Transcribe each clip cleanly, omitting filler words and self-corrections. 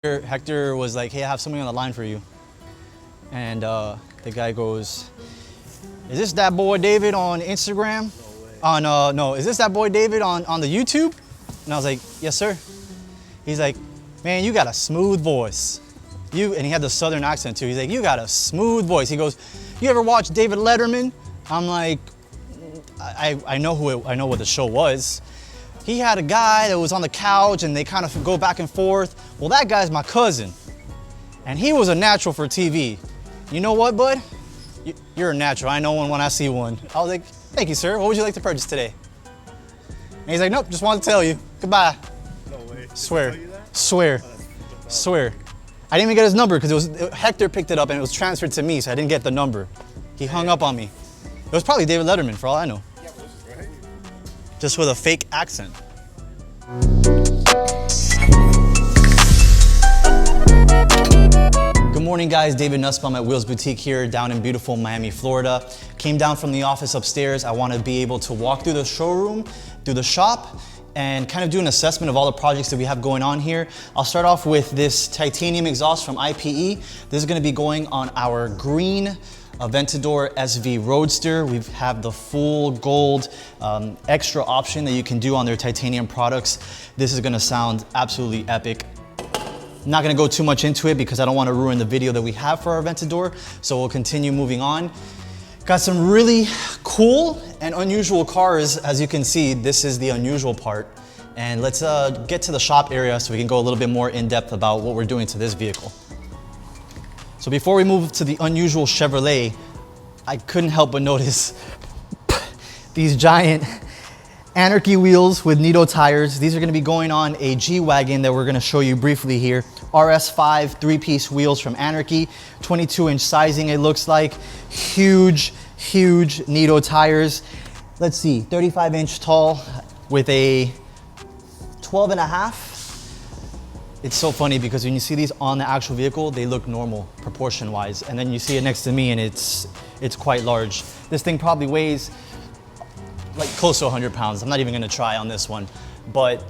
Hector was like, hey, I have something on the line for you. And the guy goes, is this that boy David on Instagram? No, is this that boy David on the YouTube? And I was like, yes, sir. He's like, man, you got a smooth voice. And he had the southern accent too. He's like, you got a smooth voice. He goes, you ever watch David Letterman? I'm like, I know what the show was. He had a guy that was on the couch and they kind of go back and forth. Well, that guy's my cousin. And he was a natural for TV. You know what, bud? You're a natural. I know one when I see one. I was like, thank you, sir. What would you like to purchase today? And he's like, nope, just wanted to tell you. Goodbye. No way. Swear. Swear. Swear. I didn't even get his number because Hector picked it up and it was transferred to me, so I didn't get the number. He hung up on me. It was probably David Letterman, for all I know. Just with a fake accent. Good morning, guys. David Nussbaum at WheelsBoutique here down in beautiful Miami, Florida. Came down from the office upstairs. I want to be able to walk through the showroom, through the shop, and kind of do an assessment of all the projects that we have going on here. I'll start off with this titanium exhaust from IPE. This is going to be going on our green Aventador SV Roadster. We have the full gold extra option that you can do on their titanium products. This is gonna sound absolutely epic. I'm not gonna go too much into it because I don't wanna ruin the video that we have for our Aventador, so we'll continue moving on. Got some really cool and unusual cars. As you can see, this is the unusual part. And let's get to the shop area so we can go a little bit more in depth about what we're doing to this vehicle. So before we move to the unusual Chevrolet, I couldn't help but notice these giant Anarchy wheels with Nitto tires. These are gonna be going on a G-Wagon that we're gonna show you briefly here. RS5 three-piece wheels from Anarchy, 22-inch sizing it looks like. Huge, huge Nitto tires. Let's see, 35-inch tall with a 12.5. It's so funny because when you see these on the actual vehicle, they look normal proportion-wise. And then you see it next to me and it's quite large. This thing probably weighs like close to 100 pounds. I'm not even gonna try on this one, but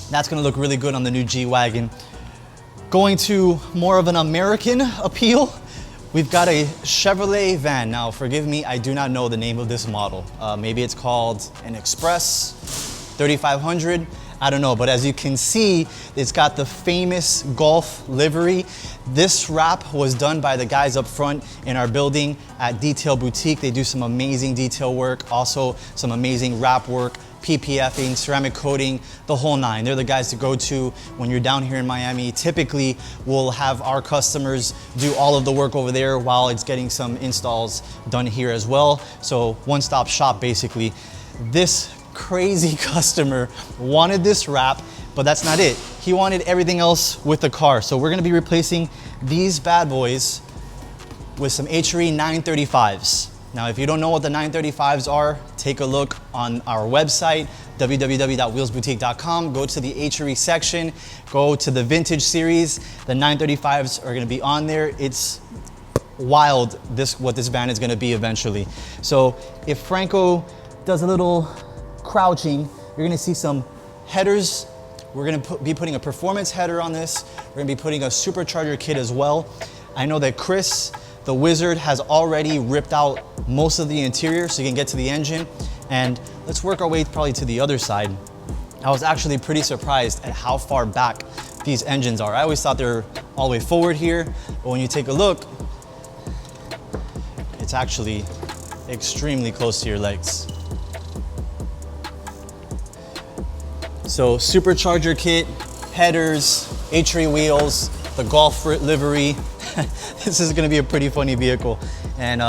that's gonna look really good on the new G-Wagon. Going to more of an American appeal, we've got a Chevrolet van. Now, forgive me, I do not know the name of this model. Maybe it's called an Express 3500. I don't know, but as you can see, it's got the famous Golf livery. This wrap was done by the guys up front in our building at Detail Boutique. They do some amazing detail work, also some amazing wrap work, PPFing, ceramic coating, the whole nine. They're the guys to go to when you're down here in Miami. Typically, we'll have our customers do all of the work over there while it's getting some installs done here as well. So one-stop shop, basically. This crazy customer wanted this wrap, but that's not it. He wanted everything else with the car. So we're gonna be replacing these bad boys with some HRE 935s. Now, if you don't know what the 935s are, take a look on our website, www.wheelsboutique.com. Go to the HRE section, go to the vintage series. The 935s are gonna be on there. It's wild what this van is gonna be eventually. So if Franco does a little crouching, you're gonna see some headers. We're gonna be putting a performance header on this. We're gonna be putting a supercharger kit as well. I know that Chris, the wizard, has already ripped out most of the interior so you can get to the engine. And let's work our way probably to the other side. I was actually pretty surprised at how far back these engines are. I always thought they were all the way forward here, but when you take a look, it's actually extremely close to your legs. So supercharger kit, headers, HRE wheels, the Golf livery. This is gonna be a pretty funny vehicle, and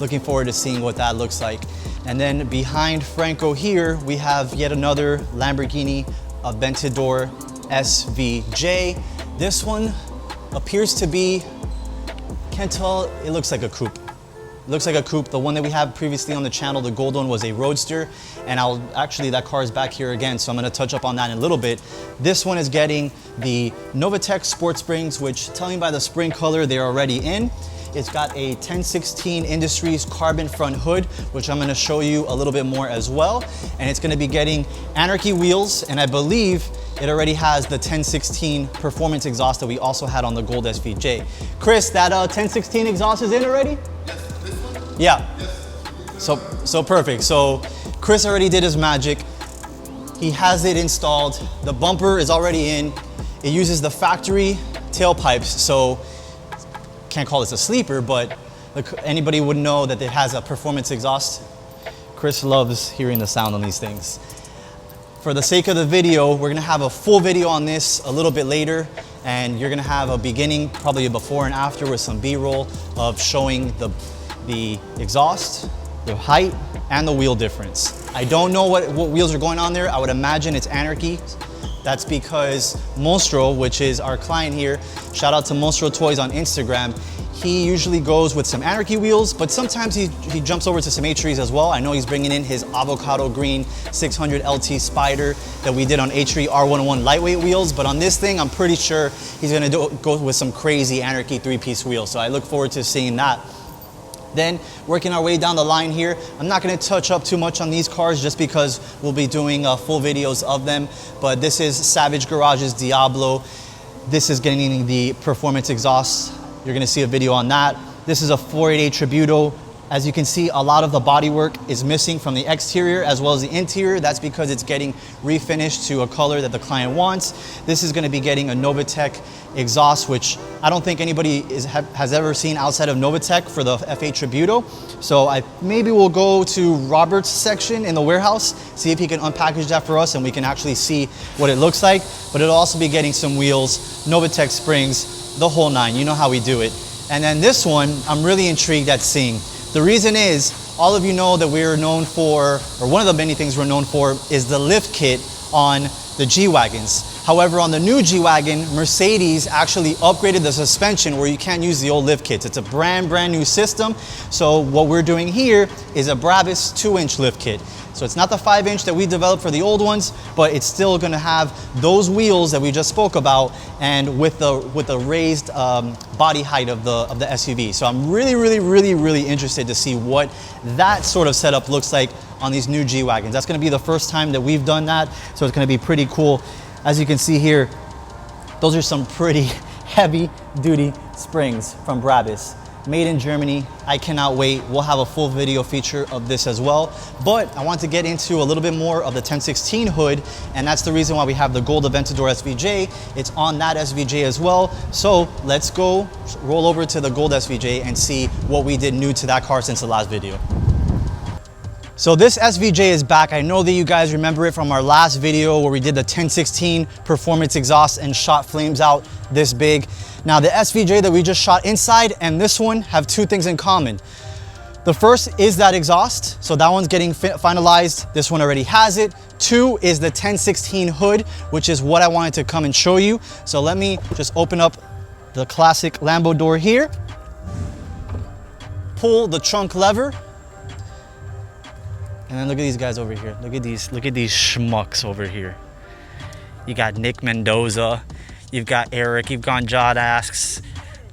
looking forward to seeing what that looks like. And then behind Franco here, we have yet another Lamborghini Aventador Svj. This one appears to be, can't tell, it looks like a coupe. Looks like a coupe. The one that we have previously on the channel, the gold one, was a Roadster. And that car is back here again, so I'm gonna touch up on that in a little bit. This one is getting the Novatec Sport Springs, which, telling by the spring color, they're already in. It's got a 1016 Industries carbon front hood, which I'm gonna show you a little bit more as well. And it's gonna be getting Anarchy wheels, and I believe it already has the 1016 performance exhaust that we also had on the gold SVJ. Chris, that 1016 exhaust is in already? Yes, this one? Yeah. Yes. So perfect. So Chris already did his magic. He has it installed. The bumper is already in. It uses the factory tailpipes, so can't call this a sleeper, but anybody would know that it has a performance exhaust. Chris loves hearing the sound on these things. For the sake of the video, we're gonna have a full video on this a little bit later, and you're gonna have a beginning, probably a before and after with some B-roll of showing the exhaust, the height, and the wheel difference. I don't know what wheels are going on there. I would imagine it's Anarchy. That's because Monstro, which is our client here, shout out to Monstro Toys on Instagram, he usually goes with some Anarchy wheels, but sometimes he jumps over to some H-Trees as well. I know he's bringing in his avocado green 600 LT Spider that we did on H-Tree R101 lightweight wheels, but on this thing, I'm pretty sure he's gonna go with some crazy Anarchy 3-piece wheels. So I look forward to seeing that. Then working our way down the line here, I'm not gonna touch up too much on these cars just because we'll be doing full videos of them, but this is Savage Garage's Diablo. This is getting the performance exhaust. You're gonna see a video on that. This is a 488 Tributo. As you can see, a lot of the bodywork is missing from the exterior as well as the interior. That's because it's getting refinished to a color that the client wants. This is gonna be getting a Novatec exhaust, which I don't think anybody has ever seen outside of Novatec for the F8 Tributo. So maybe we'll go to Robert's section in the warehouse, see if he can unpackage that for us and we can actually see what it looks like. But it'll also be getting some wheels, Novatec springs, the whole nine. You know how we do it. And then this one, I'm really intrigued at seeing. The reason is, all of you know that we're known for, or one of the many things we're known for, is the lift kit on the G-Wagons. However, on the new G-Wagon, Mercedes actually upgraded the suspension where you can't use the old lift kits. It's a brand new system. So what we're doing here is a Brabus 2-inch lift kit. So it's not the 5-inch that we developed for the old ones, but it's still gonna have those wheels that we just spoke about and with the raised body height of the SUV. So I'm really interested to see what that sort of setup looks like on these new G-Wagons. That's gonna be the first time that we've done that, so it's gonna be pretty cool. As you can see here, those are some pretty heavy duty springs from Brabus. Made in Germany. I cannot wait. We'll have a full video feature of this as well. But I want to get into a little bit more of the 1016 hood, and that's the reason why we have the gold Aventador SVJ. It's on that SVJ as well. So let's go roll over to the gold SVJ and see what we did new to that car since the last video. So this SVJ is back. I know that you guys remember it from our last video where we did the 1016 performance exhaust and shot flames out this big. Now the SVJ that we just shot inside and this one have two things in common. The first is that exhaust. So that one's getting finalized. This one already has it. Two is the 1016 hood, which is what I wanted to come and show you. So let me just open up the classic Lambo door here. Pull the trunk lever. And then look at these guys over here. Look at these schmucks over here. You got Nick Mendoza, you've got Eric, you've got Jod Asks,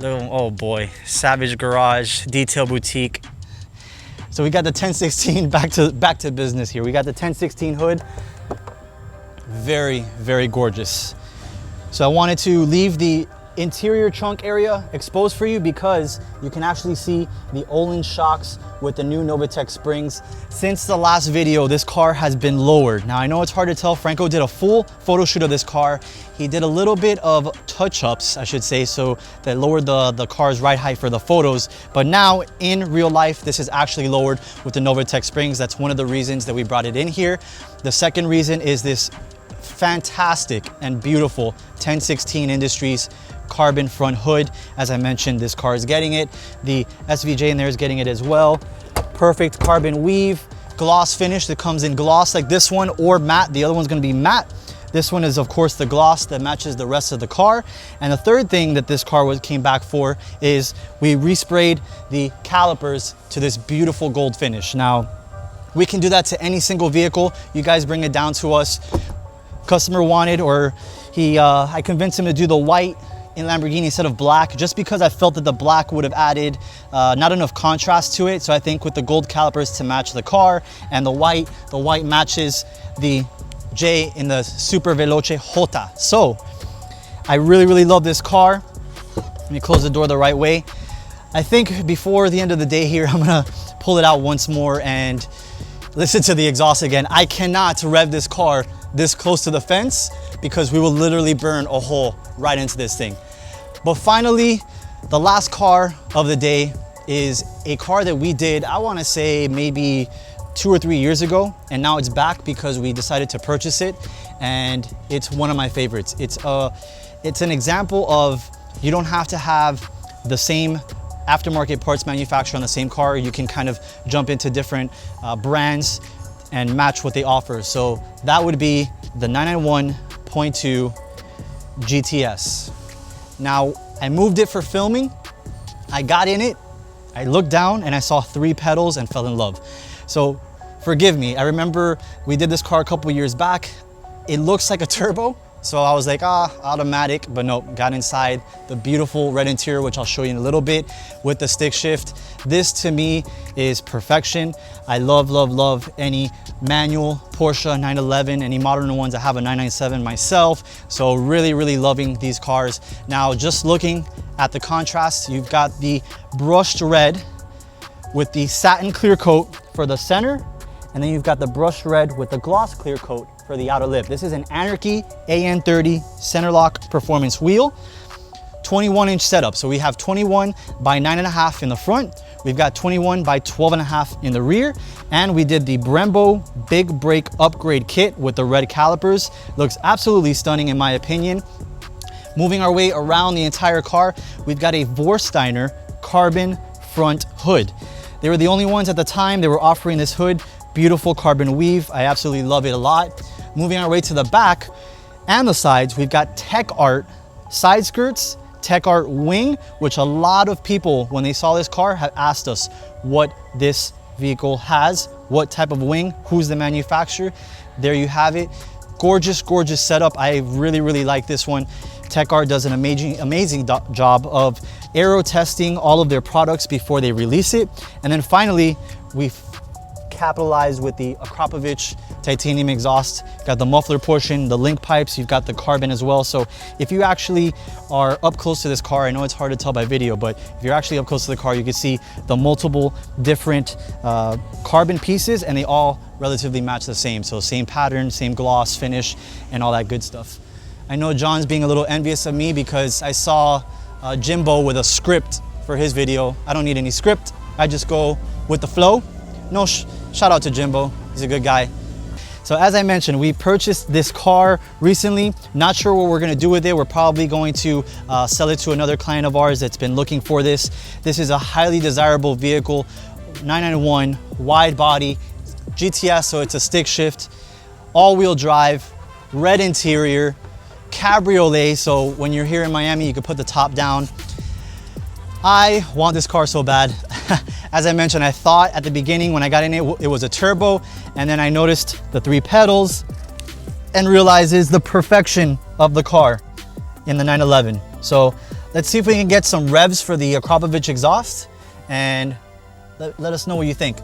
oh boy, Savage Garage, Detail Boutique. So we got the 1016 back to business here. We got the 1016 hood. Very gorgeous. So I wanted to leave the interior trunk area exposed for you because you can actually see the Olin shocks with the new Novatec springs. Since the last video, this car has been lowered. Now I know it's hard to tell. Franco did a full photo shoot of this car. He did a little bit of touch-ups, I should say, so that lowered the car's ride height for the photos. But now in real life, this is actually lowered with the Novatec springs. That's one of the reasons that we brought it in here. The second reason is this fantastic and beautiful 1016 Industries carbon front hood. As I mentioned, this car is getting it. The SVJ in there is getting it as well. Perfect carbon weave, gloss finish that comes in gloss like this one or matte. The other one's gonna be matte. This one is of course the gloss that matches the rest of the car. And the third thing that this car came back for is we resprayed the calipers to this beautiful gold finish. Now, we can do that to any single vehicle. You guys bring it down to us. Customer wanted, or I convinced him to do the white in Lamborghini instead of black, just because I felt that the black would have added not enough contrast to it. So I think with the gold calipers to match the car and the white matches the J in the Super Veloce Jota. So I really love this car. Let me close the door the right way. I think before the end of the day here, I'm gonna pull it out once more and listen to the exhaust again. I cannot rev this car this close to the fence because we will literally burn a hole right into this thing. But finally, the last car of the day is a car that we did, I wanna say maybe 2 or 3 years ago, and now it's back because we decided to purchase it, and it's one of my favorites. It's an example of you don't have to have the same aftermarket parts manufacturer on the same car. You can kind of jump into different brands and match what they offer. So that would be the 991.2 GTS. Now, I moved it for filming. I got in it, I looked down and I saw 3 pedals and fell in love. So forgive me, I remember we did this car a couple years back. It looks like a turbo. So I was like, automatic, but no, got inside the beautiful red interior, which I'll show you in a little bit, with the stick shift. This to me is perfection. I love any manual Porsche 911, any modern ones. I have a 997 myself. So really loving these cars. Now, just looking at the contrast, you've got the brushed red with the satin clear coat for the center, and then you've got the brushed red with the gloss clear coat for the outer lip. This is an Anarchy AN30 center lock performance wheel, 21-inch setup. So we have 21 by 9.5 in the front. We've got 21 by 12.5 in the rear. And we did the Brembo Big Brake upgrade kit with the red calipers. Looks absolutely stunning in my opinion. Moving our way around the entire car, we've got a Vorsteiner carbon front hood. They were the only ones at the time they were offering this hood. Beautiful carbon weave. I absolutely love it a lot. Moving our way to the back and the sides, we've got Tech Art side skirts, Tech Art wing, which a lot of people, when they saw this car, have asked us what this vehicle has, what type of wing, who's the manufacturer. There you have it. Gorgeous setup. I really like this one. Tech Art does an amazing job of aero testing all of their products before they release it. And then finally, we've capitalized with the Akrapovic titanium exhaust. Got the muffler portion, the link pipes, you've got the carbon as well. So if you actually are up close to this car, I know it's hard to tell by video, but if you're actually up close to the car, you can see the multiple different carbon pieces, and they all relatively match the same. So same pattern, same gloss, finish, and all that good stuff. I know John's being a little envious of me because I saw Jimbo with a script for his video. I don't need any script. I just go with the flow. No, shout out to Jimbo. He's a good guy. So as I mentioned, we purchased this car recently. Not sure what we're gonna do with it. We're probably going to sell it to another client of ours that's been looking for this. This is a highly desirable vehicle, 991 wide body GTS, so it's a stick shift, all-wheel drive, red interior, cabriolet, so when you're here in Miami, you can put the top down. I want this car so bad. As I mentioned, I thought at the beginning when I got in it, it was a turbo, and then I noticed the 3 pedals and realized it's the perfection of the car in the 911. So let's see if we can get some revs for the Akrapovic exhaust, and let us know what you think.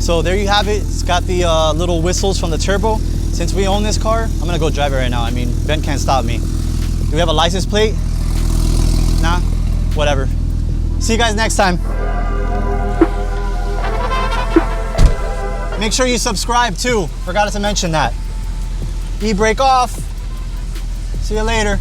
So there you have it. It's got the little whistles from the turbo. Since we own this car, I'm gonna go drive it right now. I mean, Ben can't stop me. Do we have a license plate? Nah, whatever. See you guys next time. Make sure you subscribe too. Forgot to mention that. E-brake off. See you later.